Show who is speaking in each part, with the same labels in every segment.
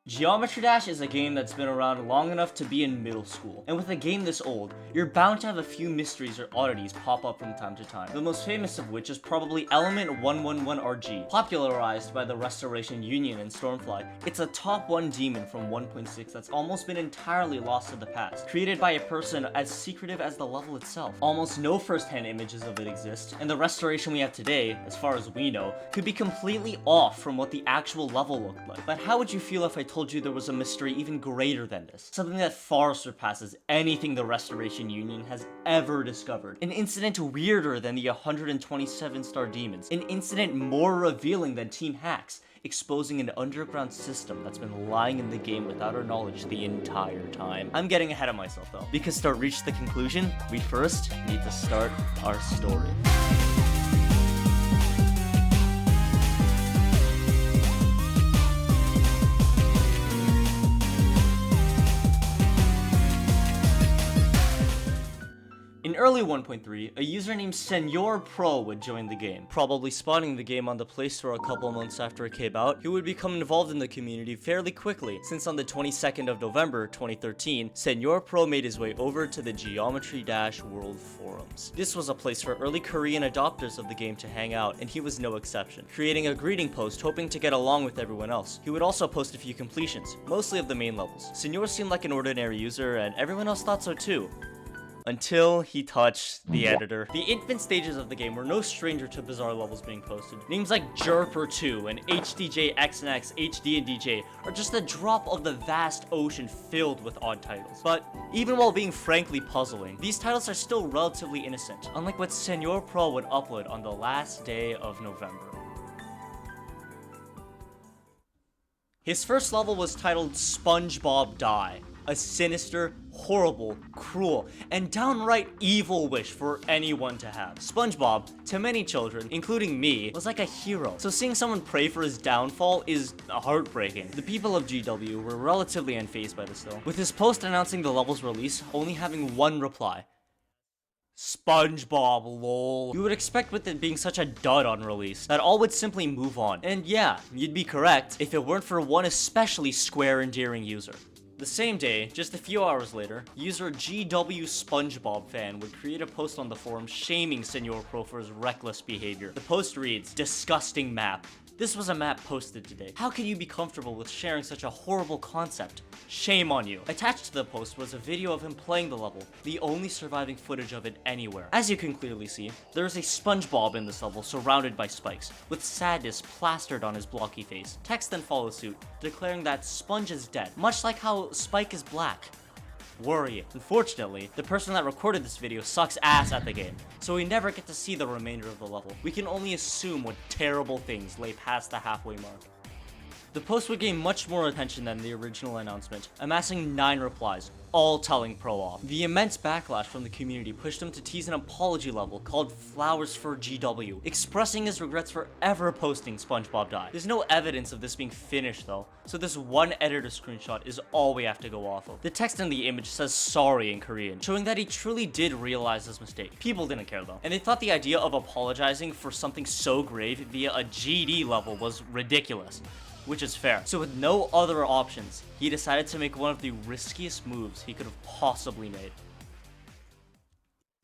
Speaker 1: Geometry Dash is a game that's been around long enough to be in middle school, and with a game this old, you're bound to have a few mysteries or oddities pop up from time to time, the most famous of which is probably Element 111RG, popularized by the Restoration Union and Stormfly. It's a top 1 demon from 1.6 that's almost been entirely lost to the past, created by a person as secretive as the level itself. Almost no first-hand images of it exist, and the restoration we have today, as far as we know, could be completely off from what the actual level looked like. But how would you feel if I told you there was a mystery even greater than this? Something that far surpasses anything the Restoration Union has ever discovered. An incident weirder than the 127-star demons. An incident more revealing than Team Hacks, exposing an underground system that's been lying in the game without our knowledge the entire time. I'm getting ahead of myself though, because to reach the conclusion, we first need to start our story. In early 1.3, a user named Senor Pro would join the game. Probably spotting the game on the Play Store a couple months after it came out, he would become involved in the community fairly quickly, since on the 22nd of November 2013, Senor Pro made his way over to the Geometry Dash World Forums. This was a place for early Korean adopters of the game to hang out, and he was no exception, creating a greeting post hoping to get along with everyone else. He would also post a few completions, mostly of the main levels. Senor seemed like an ordinary user, and everyone else thought so too. Until he touched the editor. The infant stages of the game were no stranger to bizarre levels being posted. Names like Jerper 2 and HDJ XNX, HD and DJ are just a drop of the vast ocean filled with odd titles. But even while being frankly puzzling, these titles are still relatively innocent, unlike what Senor Pro would upload on the last day of November. His first level was titled SpongeBob Die. A sinister, horrible, cruel, and downright evil wish for anyone to have. SpongeBob, to many children, including me, was like a hero, so seeing someone pray for his downfall is heartbreaking. The people of GW were relatively unfazed by this though, with his post announcing the level's release only having one reply. SpongeBob, lol. You would expect with it being such a dud on release, that all would simply move on. And yeah, you'd be correct, if it weren't for one especially square endearing user. The same day, just a few hours later, user GW SpongeBob fan would create a post on the forum shaming Senor Pro for his reckless behavior. The post reads, "Disgusting map. This was a map posted today. How can you be comfortable with sharing such a horrible concept? Shame on you." Attached to the post was a video of him playing the level, the only surviving footage of it anywhere. As you can clearly see, there is a SpongeBob in this level surrounded by spikes, with sadness plastered on his blocky face. Text then follows suit, declaring that Sponge is dead, much like how Spike is black. Worry. Unfortunately, the person that recorded this video sucks ass at the game, so we never get to see the remainder of the level. We can only assume what terrible things lay past the halfway mark. The post would gain much more attention than the original announcement, amassing 9 replies, all telling Pro off. The immense backlash from the community pushed him to tease an apology level called Flowers for GW, expressing his regrets for ever posting SpongeBob Die. There's no evidence of this being finished though, so this one editor screenshot is all we have to go off of. The text in the image says sorry in Korean, showing that he truly did realize his mistake. People didn't care though, and they thought the idea of apologizing for something so grave via a GD level was ridiculous. Which is fair. So with no other options, he decided to make one of the riskiest moves he could have possibly made.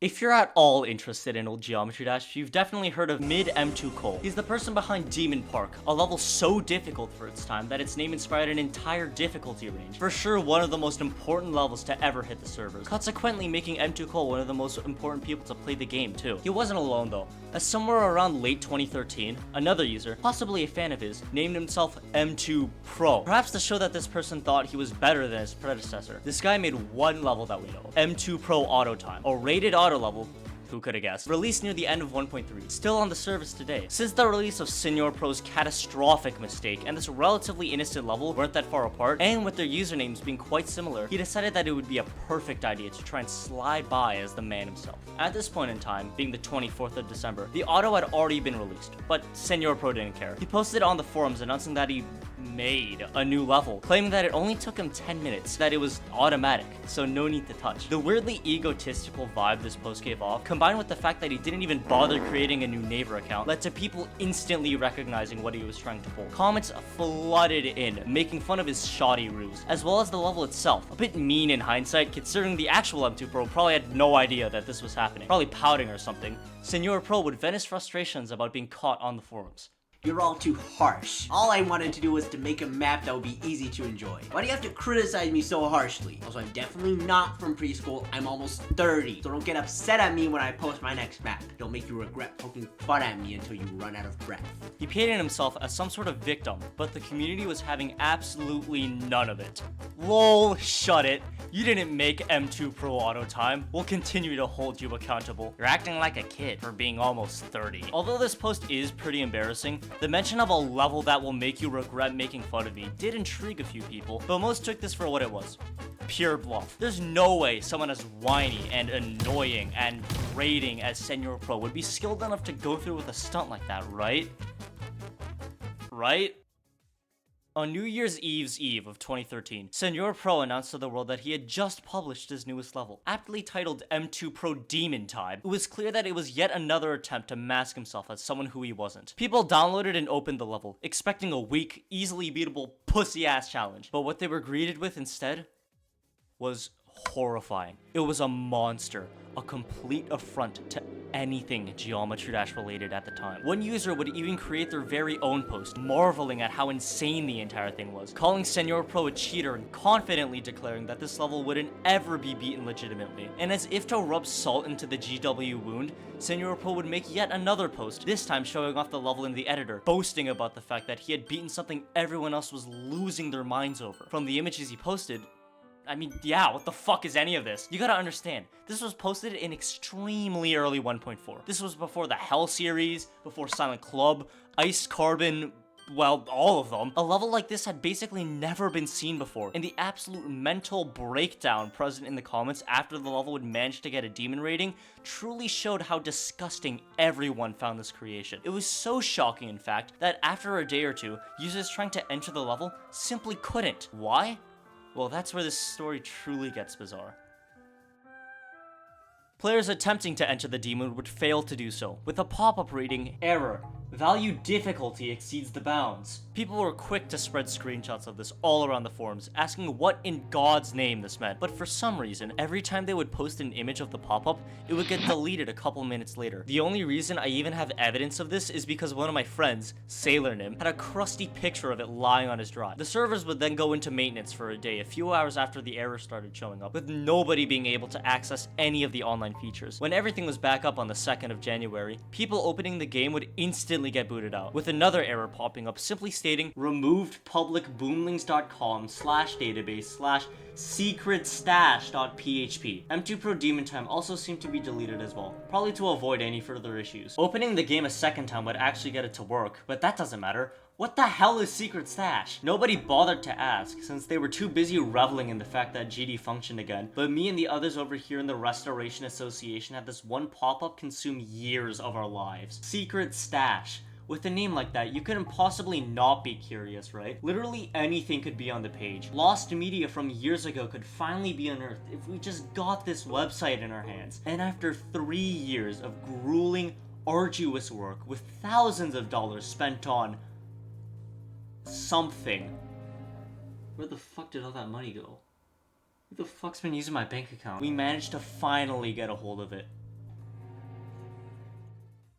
Speaker 1: If you're at all interested in old Geometry Dash, you've definitely heard of Mid M2 Cole. He's the person behind Demon Park, a level so difficult for its time that its name inspired an entire difficulty range. For sure, one of the most important levels to ever hit the servers, consequently making M2 Cole one of the most important people to play the game too. He wasn't alone though, as somewhere around late 2013, another user, possibly a fan of his, named himself M2 Pro. Perhaps to show that this person thought he was better than his predecessor. This guy made one level that we know of, M2 Pro Auto Time, a rated auto level, who could have guessed, released near the end of 1.3, still on the service today. Since the release of Senor Pro's catastrophic mistake and this relatively innocent level weren't that far apart, and with their usernames being quite similar, he decided that it would be a perfect idea to try and slide by as the man himself. At this point in time, being the 24th of December, the auto had already been released, but Senor Pro didn't care. He posted on the forums announcing that he made a new level, claiming that it only took him 10 minutes, that it was automatic, so no need to touch. The weirdly egotistical vibe this post gave off, combined with the fact that he didn't even bother creating a new Naver account, led to people instantly recognizing what he was trying to pull. Comments flooded in, making fun of his shoddy ruse, as well as the level itself. A bit mean in hindsight, considering the actual M2 Pro probably had no idea that this was happening, probably pouting or something. Senor Pro would vent his frustrations about being caught on the forums.
Speaker 2: You're all too harsh. All I wanted to do was to make a map that would be easy to enjoy. Why do you have to criticize me so harshly? Also, I'm definitely not from preschool. I'm almost 30. So don't get upset at me when I post my next map. Don't make you regret poking fun at me until you run out of breath.
Speaker 1: He painted himself as some sort of victim, but the community was having absolutely none of it. Lol, shut it. You didn't make M2 Pro auto time. We'll continue to hold you accountable. You're acting like a kid for being almost 30. Although this post is pretty embarrassing, the mention of a level that will make you regret making fun of me did intrigue a few people, but most took this for what it was. Pure bluff. There's no way someone as whiny and annoying and grating as Senor Pro would be skilled enough to go through with a stunt like that, right? Right? On New Year's Eve's Eve of 2013, Senor Pro announced to the world that he had just published his newest level. Aptly titled M2 Pro Demon Time, it was clear that it was yet another attempt to mask himself as someone who he wasn't. People downloaded and opened the level, expecting a weak, easily beatable, pussy-ass challenge. But what they were greeted with instead was horrifying. It was a monster, a complete affront to anything Geometry Dash related at the time. One user would even create their very own post, marveling at how insane the entire thing was, calling Senor Pro a cheater and confidently declaring that this level wouldn't ever be beaten legitimately. And as if to rub salt into the GW wound, Senor Pro would make yet another post, this time showing off the level in the editor, boasting about the fact that he had beaten something everyone else was losing their minds over. From the images he posted, I mean, yeah, what the fuck is any of this? You gotta understand, this was posted in extremely early 1.4. This was before the Hell series, before Silent Club, Ice Carbon, well, all of them. A level like this had basically never been seen before, and the absolute mental breakdown present in the comments after the level would manage to get a demon rating truly showed how disgusting everyone found this creation. It was so shocking, in fact, that after a day or two, users trying to enter the level simply couldn't. Why? Well, that's where this story truly gets bizarre. Players attempting to enter the demon would fail to do so, with a pop-up reading, "Error. Value difficulty exceeds the bounds." People were quick to spread screenshots of this all around the forums, asking what in God's name this meant. But for some reason, every time they would post an image of the pop-up, it would get deleted a couple minutes later. The only reason I even have evidence of this is because one of my friends, SailorNim, had a crusty picture of it lying on his drive. The servers would then go into maintenance for a day, a few hours after the error started showing up, with nobody being able to access any of the online features. When everything was back up on the 2nd of January, people opening the game would instantly get booted out, with another error popping up simply stating removed public boomlings.com/database/secretstash.php. M2 Pro Demon Time also seemed to be deleted as well, probably to avoid any further issues. Opening the game a second time would actually get it to work, but that doesn't matter. What the hell is Secret Stash? Nobody bothered to ask, since they were too busy reveling in the fact that GD functioned again, but me and the others over here in the Restoration Association had this one pop-up consume years of our lives. Secret Stash. With a name like that, you couldn't possibly not be curious, right? Literally anything could be on the page. Lost media from years ago could finally be unearthed if we just got this website in our hands. And after 3 years of grueling, arduous work with thousands of dollars spent on something. Where the fuck did all that money go? Who the fuck's been using my bank account? We managed to finally get a hold of it.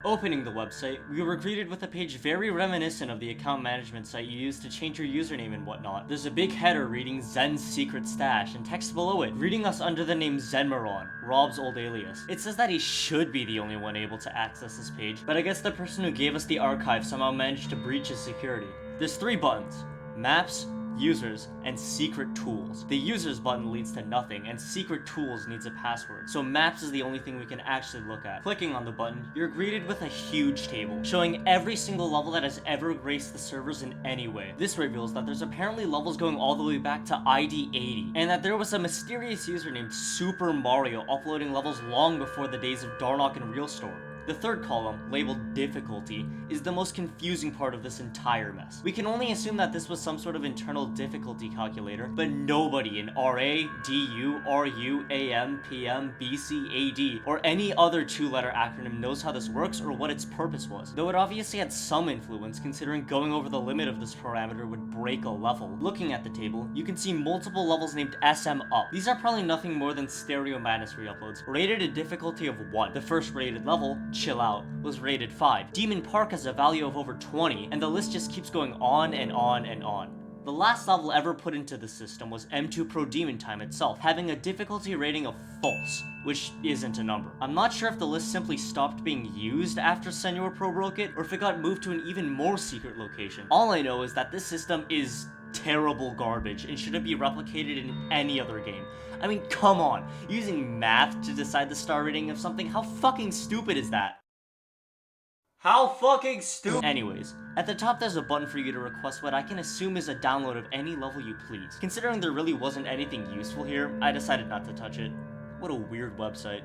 Speaker 1: Opening the website, we were greeted with a page very reminiscent of the account management site you use to change your username and whatnot. There's a big header reading Zen's Secret Stash, and text below it, reading us under the name Zenmaron, Rob's old alias. It says that he should be the only one able to access this page, but I guess the person who gave us the archive somehow managed to breach his security. There's 3 buttons: Maps, Users, and Secret Tools. The Users button leads to nothing, and Secret Tools needs a password, so Maps is the only thing we can actually look at. Clicking on the button, you're greeted with a huge table, showing every single level that has ever graced the servers in any way. This reveals that there's apparently levels going all the way back to ID 80, and that there was a mysterious user named Super Mario uploading levels long before the days of Darnock and Realstore. The third column, labeled difficulty, is the most confusing part of this entire mess. We can only assume that this was some sort of internal difficulty calculator, but nobody in RA, DU, RU, AM, PM, BC, AD, or any other two-letter acronym knows how this works or what its purpose was, though it obviously had some influence considering going over the limit of this parameter would break a level. Looking at the table, you can see multiple levels named SM up. These are probably nothing more than Stereo Madness re-uploads, rated a difficulty of 1. The first rated level, Chill Out, was rated 5. Demon Park has a value of over 20, and the list just keeps going on and on and on. The last level ever put into the system was M2 Pro Demon Time itself, having a difficulty rating of false, which isn't a number. I'm not sure if the list simply stopped being used after Senor Pro broke it, or if it got moved to an even more secret location. All I know is that this system is terrible garbage and shouldn't be replicated in any other game. I mean, come on, using math to decide the star rating of something, how fucking stupid is that? How fucking stupid. Anyways, at the top there's a button for you to request what I can assume is a download of any level you please. Considering there really wasn't anything useful here, I decided not to touch it. What a weird website.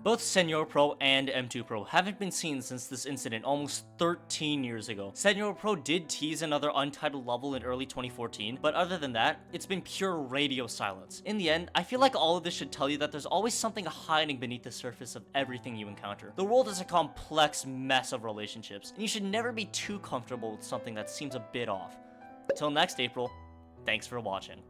Speaker 1: Both Senor Pro and M2 Pro haven't been seen since this incident almost 13 years ago. Senor Pro did tease another untitled level in early 2014, but other than that, it's been pure radio silence. In the end, I feel like all of this should tell you that there's always something hiding beneath the surface of everything you encounter. The world is a complex mess of relationships, and you should never be too comfortable with something that seems a bit off. Till next April, thanks for watching.